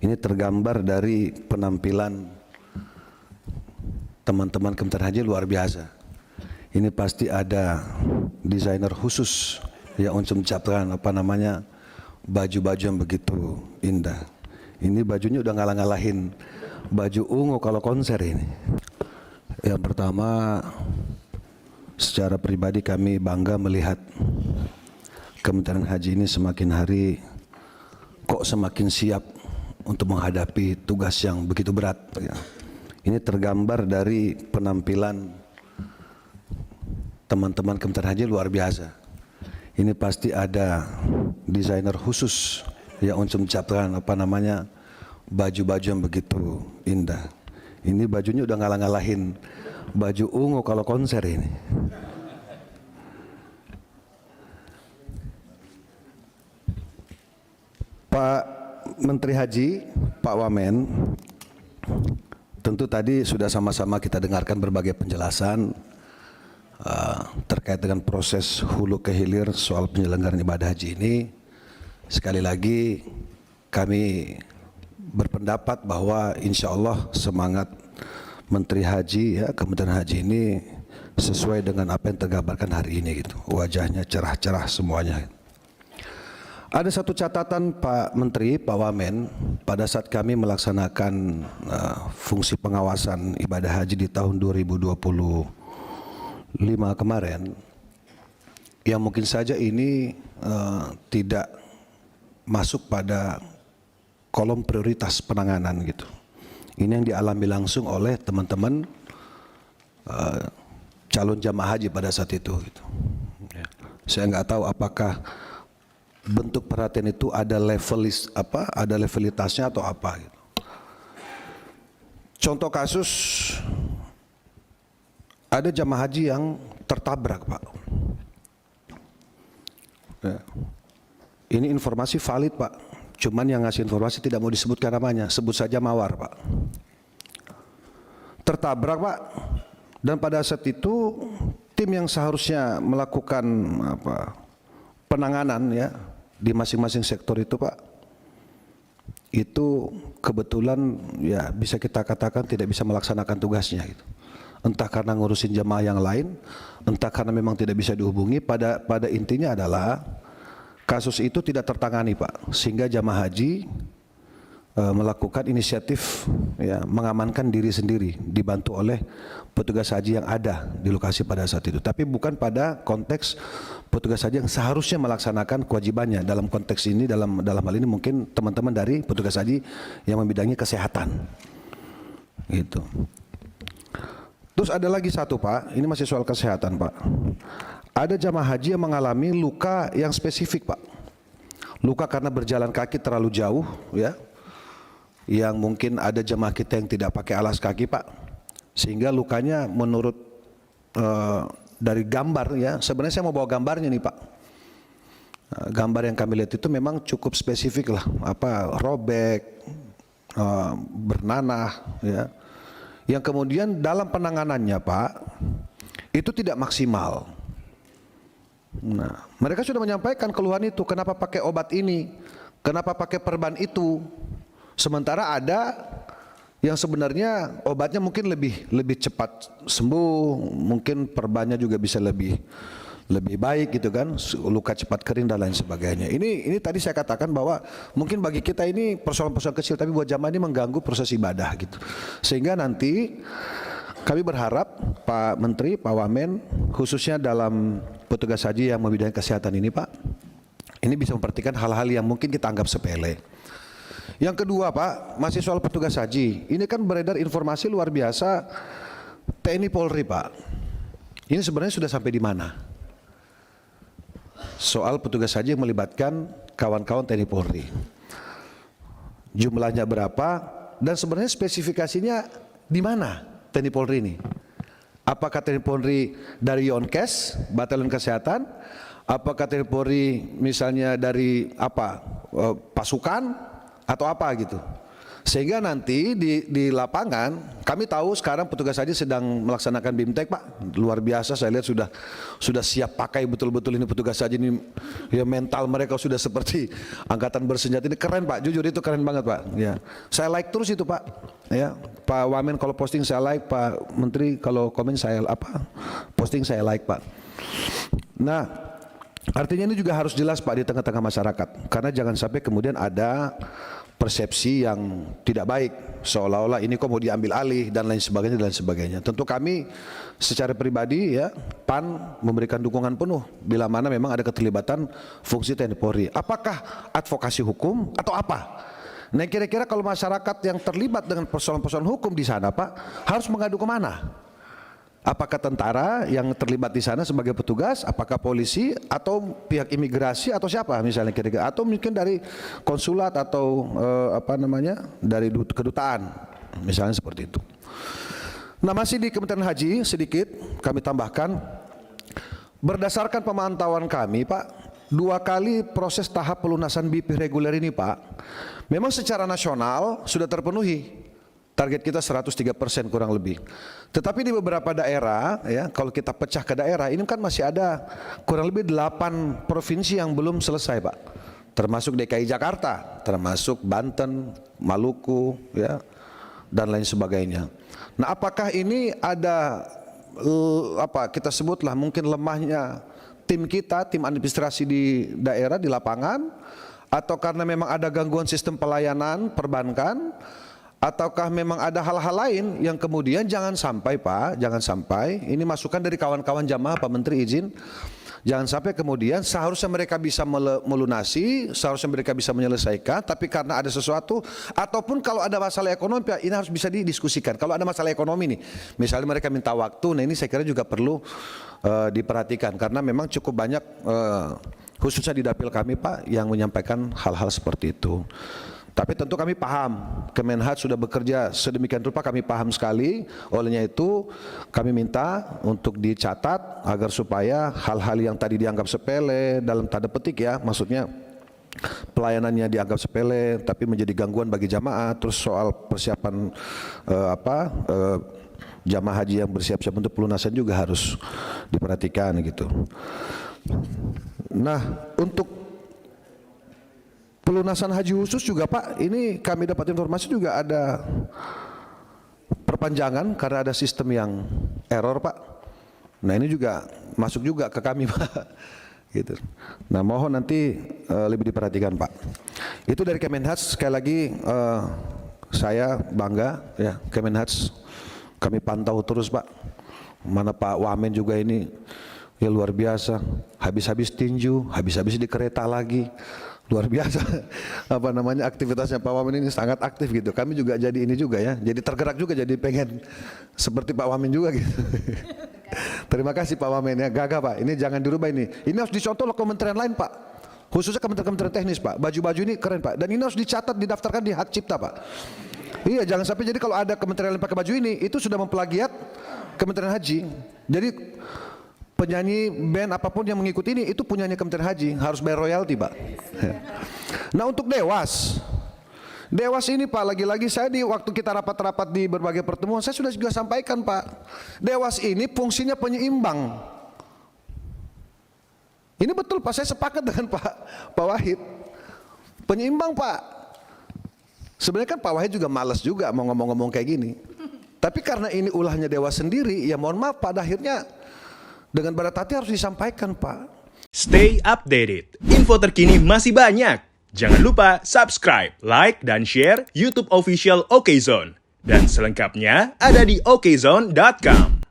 Ini tergambar dari penampilan teman-teman Kementerian Haji luar biasa. Ini pasti ada desainer khusus yang untuk menciptakan baju-baju yang begitu indah. Ini bajunya udah ngalah-ngalahin baju ungu kalau konser ini. Yang pertama, secara pribadi kami bangga melihat Kementerian Haji ini semakin hari kok semakin siap untuk menghadapi tugas yang begitu berat. Ini tergambar dari penampilan teman-teman Kementerian Haji luar biasa. Ini pasti ada desainer khusus yang untuk menciptakan baju-baju yang begitu indah. Ini bajunya udah ngalah-ngalahin baju ungu kalau konser ini. Pak Menteri Haji, Pak Wamen, tentu tadi sudah sama-sama kita dengarkan berbagai penjelasan terkait dengan proses hulu ke hilir soal penyelenggaraan ibadah haji ini. Sekali lagi kami berpendapat bahwa insya Allah semangat Menteri Haji, Kementerian Haji ini sesuai dengan apa yang tergambarkan hari ini gitu. Wajahnya cerah-cerah semuanya. Ada satu catatan Pak Menteri, Pak Wamen, pada saat kami melaksanakan fungsi pengawasan ibadah haji di tahun 2025 kemarin, yang mungkin saja ini tidak masuk pada kolom prioritas penanganan gitu. Ini yang dialami langsung oleh teman-teman calon jamaah haji pada saat itu gitu. Saya nggak tahu apakah bentuk perhatian itu ada levelitasnya atau apa gitu. Contoh kasus, ada jamaah haji yang tertabrak, Pak. Ini informasi valid, Pak. Cuman yang ngasih informasi tidak mau disebutkan namanya, sebut saja Mawar, Pak. Tertabrak, Pak. Dan pada saat itu tim yang seharusnya melakukan penanganan di masing-masing sektor itu, Pak, itu kebetulan bisa kita katakan tidak bisa melaksanakan tugasnya gitu. Entah karena ngurusin jamaah yang lain, entah karena memang tidak bisa dihubungi. Pada intinya adalah kasus itu tidak tertangani, Pak, sehingga jamaah haji melakukan inisiatif mengamankan diri sendiri, dibantu oleh petugas haji yang ada di lokasi pada saat itu. Tapi bukan pada konteks petugas haji yang seharusnya melaksanakan kewajibannya. Dalam konteks ini, dalam hal ini mungkin teman-teman dari petugas haji yang membidangi kesehatan, gitu. Terus ada lagi satu, Pak, ini masih soal kesehatan, Pak. Ada jamaah haji yang mengalami luka yang spesifik, Pak. Luka karena berjalan kaki terlalu jauh, yang mungkin ada jamaah kita yang tidak pakai alas kaki, Pak, sehingga lukanya menurut dari gambar sebenarnya saya mau bawa gambarnya nih, Pak. Gambar yang kami lihat itu memang cukup spesifik lah, robek, bernanah, yang kemudian dalam penanganannya, Pak, itu tidak maksimal. Nah, mereka sudah menyampaikan keluhan itu, kenapa pakai obat ini, kenapa pakai perban itu. Sementara ada yang sebenarnya obatnya mungkin lebih cepat sembuh, mungkin perbannya juga bisa lebih baik gitu kan, luka cepat kering dan lain sebagainya. Ini tadi saya katakan bahwa mungkin bagi kita ini persoalan-persoalan kecil, tapi buat jamaah ini mengganggu proses ibadah gitu. Sehingga nanti kami berharap Pak Menteri, Pak Wamen, khususnya dalam petugas haji yang membidangi kesehatan ini, Pak, ini bisa memperhatikan hal-hal yang mungkin kita anggap sepele. Yang kedua, Pak, masih soal petugas haji. Ini kan beredar informasi luar biasa TNI Polri, Pak. Ini sebenarnya sudah sampai di mana? Soal petugas haji yang melibatkan kawan-kawan TNI Polri. Jumlahnya berapa dan sebenarnya spesifikasinya di mana TNI Polri ini? Apakah TNI Polri dari Yonkes, Batalion Kesehatan? Apakah TNI Polri misalnya dari pasukan? atau apa gitu. Sehingga nanti di lapangan kami tahu sekarang petugas haji sedang melaksanakan BIMTEK Pak, luar biasa, saya lihat sudah siap pakai betul-betul ini petugas haji ini, ya mental mereka sudah seperti angkatan bersenjata, ini keren Pak, jujur itu keren banget Pak. Ya, saya like terus itu Pak. Ya, Pak Wamen kalau posting saya like, Pak Menteri kalau komen saya posting saya like Pak. Nah, artinya ini juga harus jelas Pak di tengah-tengah masyarakat, karena jangan sampai kemudian ada persepsi yang tidak baik seolah-olah ini kok mau diambil alih dan lain sebagainya. Tentu kami secara pribadi ya PAN memberikan dukungan penuh bila mana memang ada keterlibatan fungsi TNI Polri. Apakah advokasi hukum atau apa? Nah, kira-kira kalau masyarakat yang terlibat dengan persoalan-persoalan hukum di sana Pak harus mengadu kemana? Apakah tentara yang terlibat di sana sebagai petugas, apakah polisi atau pihak imigrasi atau siapa misalnya kira-kira, atau mungkin dari konsulat atau dari kedutaan misalnya seperti itu. Nah, masih di Kementerian Haji sedikit kami tambahkan, berdasarkan pemantauan kami Pak, 2 kali proses tahap pelunasan BP reguler ini Pak, memang secara nasional sudah terpenuhi. Target kita 103% kurang lebih. Tetapi di beberapa daerah ya, kalau kita pecah ke daerah ini kan masih ada kurang lebih 8 provinsi yang belum selesai Pak. Termasuk DKI Jakarta, termasuk Banten, Maluku ya, dan lain sebagainya. Nah, apakah ini ada kita sebutlah mungkin lemahnya tim kita, tim administrasi di daerah di lapangan, atau karena memang ada gangguan sistem pelayanan perbankan, ataukah memang ada hal-hal lain yang kemudian jangan sampai Pak, jangan sampai, ini masukan dari kawan-kawan jamaah Pak Menteri izin, jangan sampai kemudian seharusnya mereka bisa melunasi, seharusnya mereka bisa menyelesaikan, tapi karena ada sesuatu, ataupun kalau ada masalah ekonomi Pak, ini harus bisa didiskusikan. Kalau ada masalah ekonomi nih, misalnya mereka minta waktu, nah ini saya kira juga perlu diperhatikan, karena memang cukup banyak khususnya di dapil kami Pak yang menyampaikan hal-hal seperti itu. Tapi tentu kami paham, Kemenhad sudah bekerja sedemikian rupa, kami paham sekali. Olehnya itu kami minta untuk dicatat agar supaya hal-hal yang tadi dianggap sepele dalam tanda petik ya, maksudnya pelayanannya dianggap sepele tapi menjadi gangguan bagi jamaah, terus soal persiapan jamaah haji yang bersiap-siap untuk pelunasan juga harus diperhatikan gitu. Nah, untuk pelunasan haji khusus juga Pak, ini kami dapat informasi juga ada perpanjangan karena ada sistem yang error Pak. Nah, ini juga masuk juga ke kami Pak. Gitu. Nah, mohon nanti lebih diperhatikan Pak. Itu dari Kemenhad, sekali lagi saya bangga ya, Kemenhad kami pantau terus Pak. Mana Pak Wamen juga ini ya luar biasa, habis-habis tinju, habis-habis di kereta lagi. Luar biasa aktivitasnya Pak Wamen ini sangat aktif gitu. Kami juga jadi ini juga ya, jadi tergerak juga, jadi pengen seperti Pak Wamen juga gitu. Terima kasih Pak Wamen ya, gagah Pak. Ini jangan dirubah ini. Ini harus dicontoh oleh kementerian lain Pak. Khususnya kementerian teknis Pak. Baju-baju ini keren Pak. Dan ini harus dicatat, didaftarkan di hak cipta Pak. Iya, jangan sampai jadi kalau ada kementerian lain pakai baju ini, itu sudah memplagiat Kementerian Haji. Jadi penyanyi band apapun yang mengikuti ini itu punyanya Kementerian Haji, harus bayar royalti Pak. Nah, untuk Dewas ini Pak, lagi-lagi saya di waktu kita rapat-rapat di berbagai pertemuan, saya sudah juga sampaikan Pak, Dewas ini fungsinya penyeimbang. Ini betul Pak, saya sepakat dengan Pak Wahid, penyeimbang Pak. Sebenarnya kan Pak Wahid juga malas juga mau ngomong-ngomong kayak gini, tapi karena ini ulahnya Dewas sendiri, ya mohon maaf pada akhirnya dengan berat hati harus disampaikan Pak. Stay updated, info terkini masih banyak. Jangan lupa subscribe, like, dan share YouTube official OKZone. Dan selengkapnya ada di okezone.com.